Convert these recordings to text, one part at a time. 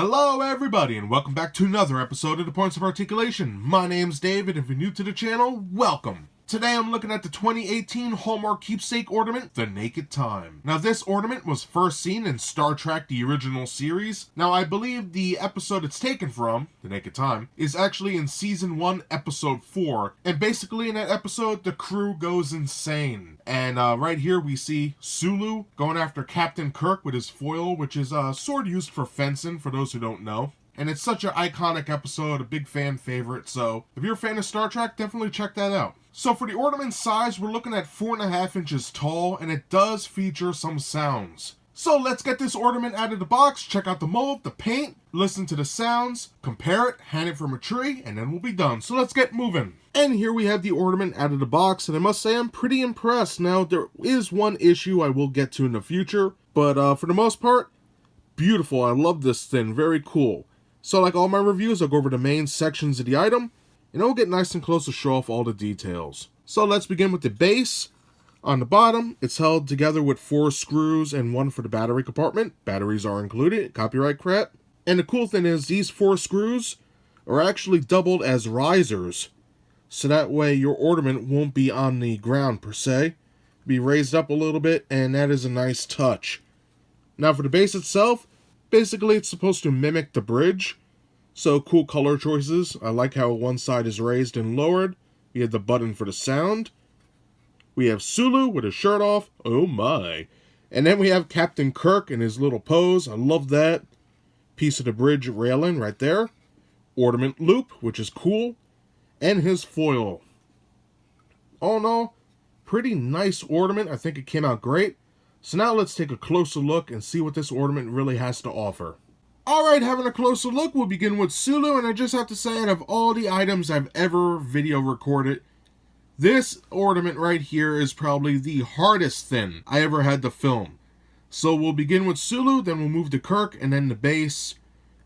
Hello everybody and welcome back to another episode of the Points of Articulation. My name's David, and if you're new to the channel, welcome. Today I'm looking at the 2018 Hallmark Keepsake Ornament, The Naked Time. Now this ornament was first seen in Star Trek the original series. Now I believe the episode it's taken from, The Naked Time, is actually in Season 1, Episode 4. And basically in that episode, the crew goes insane. And right here we see Sulu going after Captain Kirk with his foil, which is a sword used for fencing, for those who don't know. And it's such an iconic episode, a big fan favorite, so if you're a fan of Star Trek, definitely check that out. So for the ornament size, we're looking at 4.5 inches tall, and it does feature some sounds. So let's get this ornament out of the box, check out the mold, the paint, listen to the sounds, compare it, hang it from a tree, and then we'll be done. So let's get moving. And here we have the ornament out of the box, and I must say I'm pretty impressed. Now there is one issue I will get to in the future, but for the most part, beautiful. I love this thing, very cool. So like all my reviews, I'll go over the main sections of the item, and it will get nice and close to show off all the details. So let's begin with the base. On the bottom, it's held together with 4 screws and 1 for the battery compartment. Batteries are included, copyright crap. And the cool thing is these 4 screws are actually doubled as risers. So that way your ornament won't be on the ground per se. Be raised up a little bit, and that is a nice touch. Now for the base itself, basically it's supposed to mimic the bridge. So cool color choices. I like how one side is raised and lowered. We have the button for the sound. We have Sulu with his shirt off. Oh my. And then we have Captain Kirk in his little pose. I love that. Piece of the bridge railing right there. Ornament loop, which is cool. And his foil. All in all, pretty nice ornament. I think it came out great. So now let's take a closer look and see what this ornament really has to offer. Alright, having a closer look, we'll begin with Sulu, and I just have to say, out of all the items I've ever video recorded, this ornament right here is probably the hardest thing I ever had to film. So we'll begin with Sulu, then we'll move to Kirk, and then the base.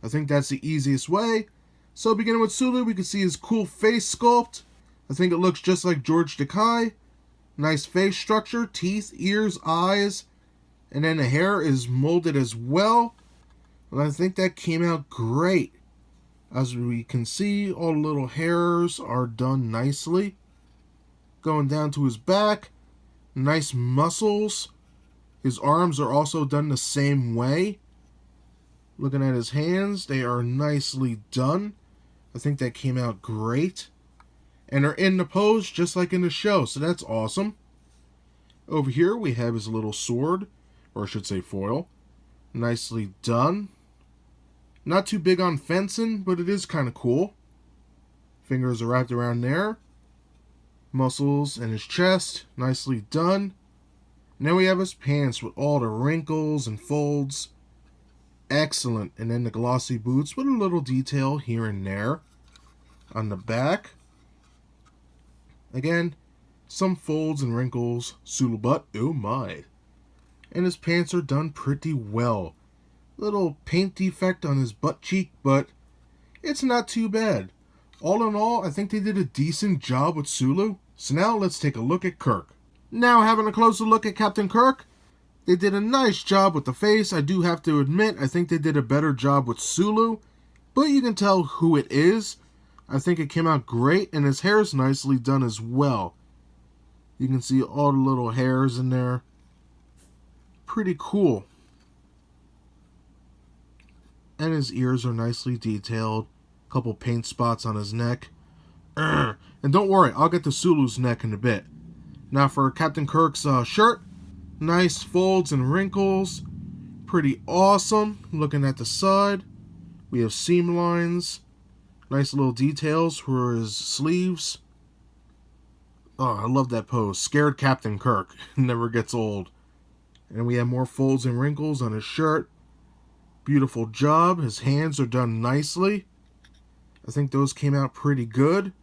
I think that's the easiest way. So beginning with Sulu, we can see his cool face sculpt. I think it looks just like George Takei. Nice face structure, teeth, ears, eyes, and then the hair is molded as well. And I think that came out great. As we can see, all the little hairs are done nicely. Going down to his back, nice muscles. His arms are also done the same way. Looking at his hands, they are nicely done. I think that came out great. And are in the pose just like in the show, so that's awesome. Over here we have his little sword, or I should say foil. Nicely done. Not too big on fencing, but it is kind of cool. Fingers are wrapped around there. Muscles and his chest, nicely done. Now we have his pants with all the wrinkles and folds. Excellent. And then the glossy boots with a little detail here and there. On the back, again, some folds and wrinkles. Sulu butt, oh my. And his pants are done pretty well. Little paint defect on his butt cheek, but it's not too bad. All in all, I think they did a decent job with Sulu. So now let's take a look at Kirk. Now having a closer look at Captain Kirk, they did a nice job with the face. I do have to admit, I think they did a better job with Sulu, but you can tell who it is. I think it came out great, and his hair is nicely done as well. You can see all the little hairs in there. Pretty cool. And his ears are nicely detailed. A couple paint spots on his neck. And don't worry, I'll get to Sulu's neck in a bit. Now for Captain Kirk's shirt. Nice folds and wrinkles. Pretty awesome. Looking at the side, we have seam lines. Nice little details for his sleeves. Oh, I love that pose. Scared Captain Kirk. Never gets old. And we have more folds and wrinkles on his shirt. Beautiful job. His hands are done nicely. I think those came out pretty good.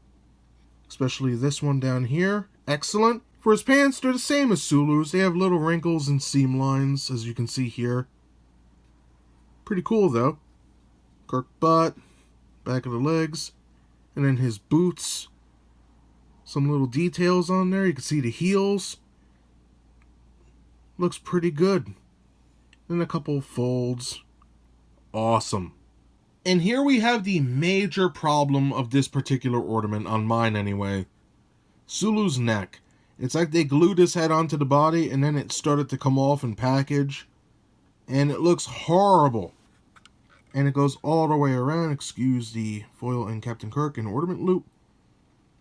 Especially this one down here. Excellent. For his pants, they're the same as Sulu's. They have little wrinkles and seam lines, as you can see here. Pretty cool, though. Kirk butt. Back of the legs. And then his boots. Some little details on there. You can see the heels. Looks pretty good. And a couple of folds. Awesome. And here we have the major problem of this particular ornament, on mine anyway. Sulu's neck. It's like they glued his head onto the body and then it started to come off and package. And it looks horrible. And it goes all the way around. Excuse the foil and Captain Kirk and ornament loop.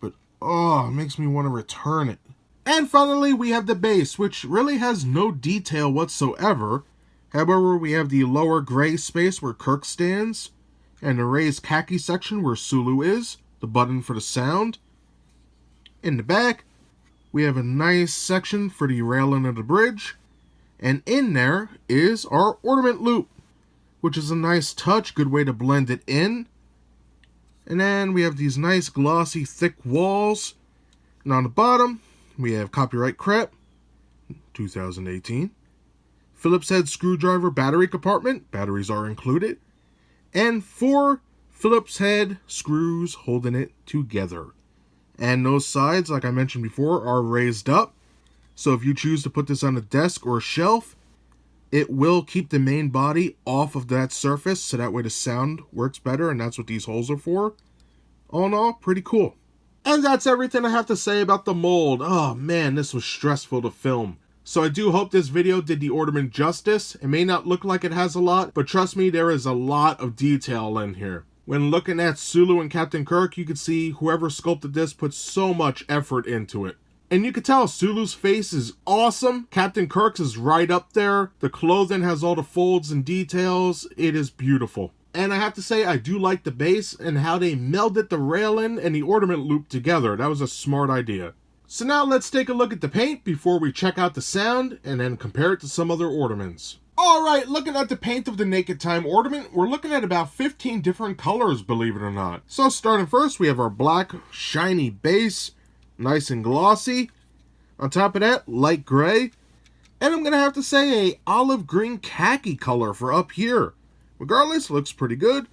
But, oh, it makes me want to return it. And finally, we have the base, which really has no detail whatsoever. However, we have the lower gray space where Kirk stands, and the raised khaki section where Sulu is, the button for the sound. In the back, we have a nice section for the railing of the bridge, and in there is our ornament loop, which is a nice touch, good way to blend it in. And then we have these nice glossy thick walls, and on the bottom we have copyright crap 2018, Phillips head screwdriver battery compartment, batteries are included, and 4 Phillips head screws holding it together. And those sides, like I mentioned before, are raised up, so if you choose to put this on a desk or a shelf, it will keep the main body off of that surface, so that way the sound works better, and that's what these holes are for. All in all, pretty cool. And that's everything I have to say about the mold. Oh man, this was stressful to film. So I do hope this video did the ornament justice. It may not look like it has a lot, but trust me, there is a lot of detail in here. When looking at Sulu and Captain Kirk, you can see whoever sculpted this put so much effort into it. And you can tell Sulu's face is awesome. Captain Kirk's is right up there. The clothing has all the folds and details. It is beautiful. And I have to say, I do like the base and how they melded the railing and the ornament loop together. That was a smart idea. So now let's take a look at the paint before we check out the sound and then compare it to some other ornaments. Alright, looking at the paint of the Naked Time ornament, we're looking at about 15 different colors, believe it or not. So starting first, we have our black, shiny base, nice and glossy. On top of that, light gray. And I'm going to have to say a olive green khaki color for up here. Regardless, looks pretty good.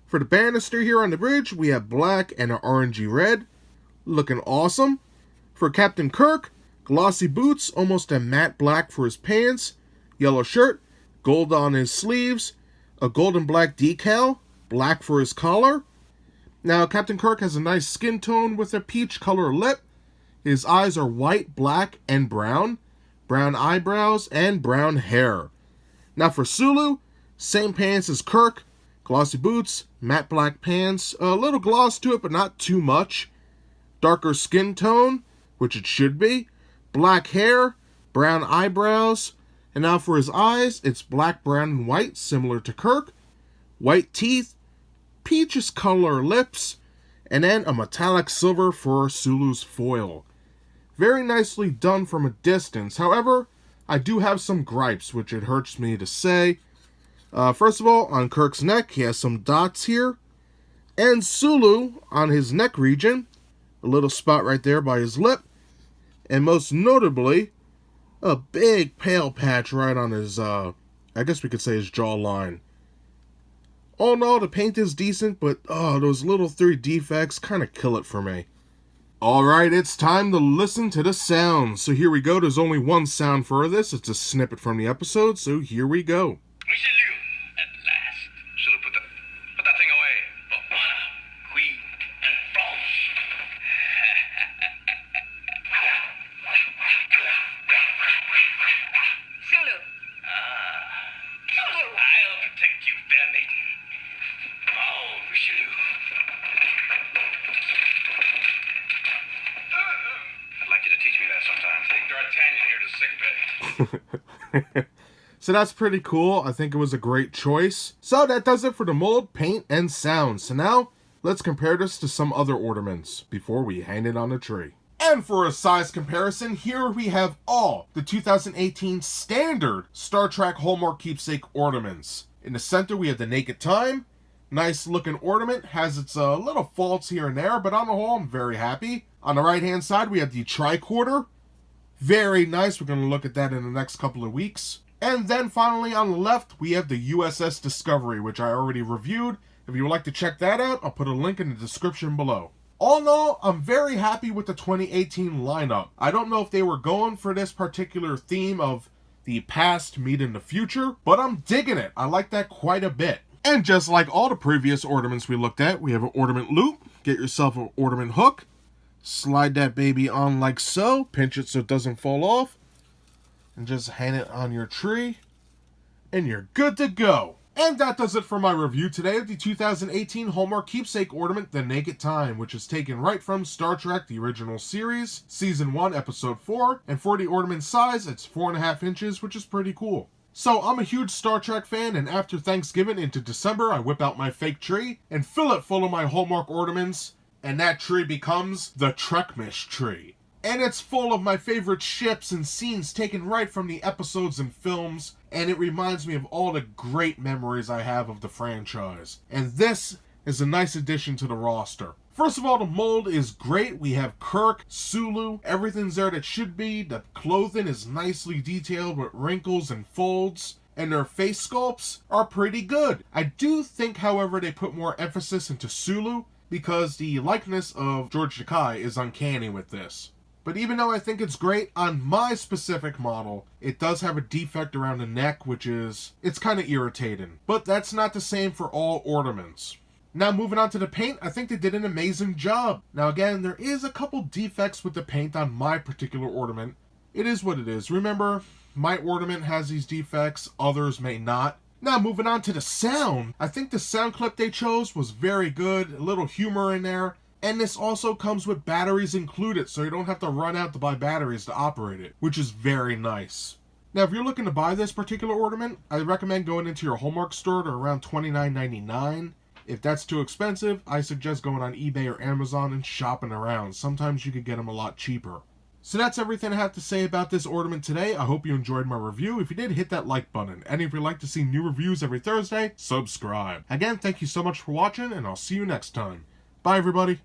For the banister here on the bridge, we have black and an orangey red. Looking awesome. For Captain Kirk, glossy boots, almost a matte black for his pants. Yellow shirt, gold on his sleeves. A golden black decal, black for his collar. Now, Captain Kirk has a nice skin tone with a peach color lip. His eyes are white, black, and brown. Brown eyebrows and brown hair. Now for Sulu, same pants as Kirk, glossy boots, matte black pants, a little gloss to it but not too much, darker skin tone, which it should be, black hair, brown eyebrows, and now for his eyes, it's black, brown, and white, similar to Kirk, white teeth, peaches color lips, and then a metallic silver for Sulu's foil. Very nicely done from a distance. However, I do have some gripes, which it hurts me to say. First of all, on Kirk's neck, he has some dots here. And Sulu, on his neck region, a little spot right there by his lip. And most notably, a big pale patch right on his, I guess we could say his jawline. All in all, the paint is decent, but those little 3 defects kind of kill it for me. Alright, it's time to listen to the sounds. So here we go. There's only one sound for this. It's a snippet from the episode, so here we go. We see you at last. Sulu, put that thing away. For honor, queen, and France. Sulu. Sulu. I'll protect you, fair maiden. Oh, Richelieu. I'd like you to teach me that sometime. Take D'Artagnan here to sickbay. So that's pretty cool. I think it was a great choice. So that does it for the mold, paint, and sound. So now, let's compare this to some other ornaments before we hang it on the tree. And for a size comparison, here we have all the 2018 standard Star Trek Hallmark Keepsake ornaments. In the center, we have the Naked Time. Nice looking ornament, has its little faults here and there, but on the whole, I'm very happy. On the right hand side, we have the tricorder. Very nice, we're going to look at that in the next couple of weeks. And then finally on the left, we have the u.s.s Discovery, which I already reviewed. If you would like to check that out, I'll put a link in the description below. All in all, I'm very happy with the 2018 lineup. I don't know if they were going for this particular theme of the past meeting the future, but I'm digging it. I like that quite a bit. And just like all the previous ornaments we looked at, we have an ornament loop. Get yourself an ornament hook. Slide that baby on like so. Pinch it so it doesn't fall off. And just hang it on your tree. And you're good to go. And that does it for my review today of the 2018 Hallmark Keepsake Ornament, The Naked Time, which is taken right from Star Trek, the original series, Season 1, Episode 4, and for the ornament size, it's 4.5 inches, which is pretty cool. So I'm a huge Star Trek fan, and after Thanksgiving into December, I whip out my fake tree and fill it full of my Hallmark ornaments, and that tree becomes the Trekmish tree. And it's full of my favorite ships and scenes taken right from the episodes and films, and it reminds me of all the great memories I have of the franchise. And this is a nice addition to the roster. First of all, the mold is great. We have Kirk, Sulu, everything's there that should be. The clothing is nicely detailed with wrinkles and folds, and their face sculpts are pretty good. I do think, however, they put more emphasis into Sulu, because the likeness of George Takei is uncanny with this. But even though I think it's great, on my specific model, it does have a defect around the neck, it's kind of irritating. But that's not the same for all ornaments. Now moving on to the paint, I think they did an amazing job. Now again, there is a couple defects with the paint on my particular ornament. It is what it is. Remember, my ornament has these defects, others may not. Now moving on to the sound, I think the sound clip they chose was very good, a little humor in there. And this also comes with batteries included, so you don't have to run out to buy batteries to operate it, which is very nice. Now, if you're looking to buy this particular ornament, I recommend going into your Hallmark store to around $29.99. If that's too expensive, I suggest going on eBay or Amazon and shopping around. Sometimes you could get them a lot cheaper. So that's everything I have to say about this ornament today. I hope you enjoyed my review. If you did, hit that like button. And if you'd like to see new reviews every Thursday, subscribe. Again, thank you so much for watching, and I'll see you next time. Bye, everybody.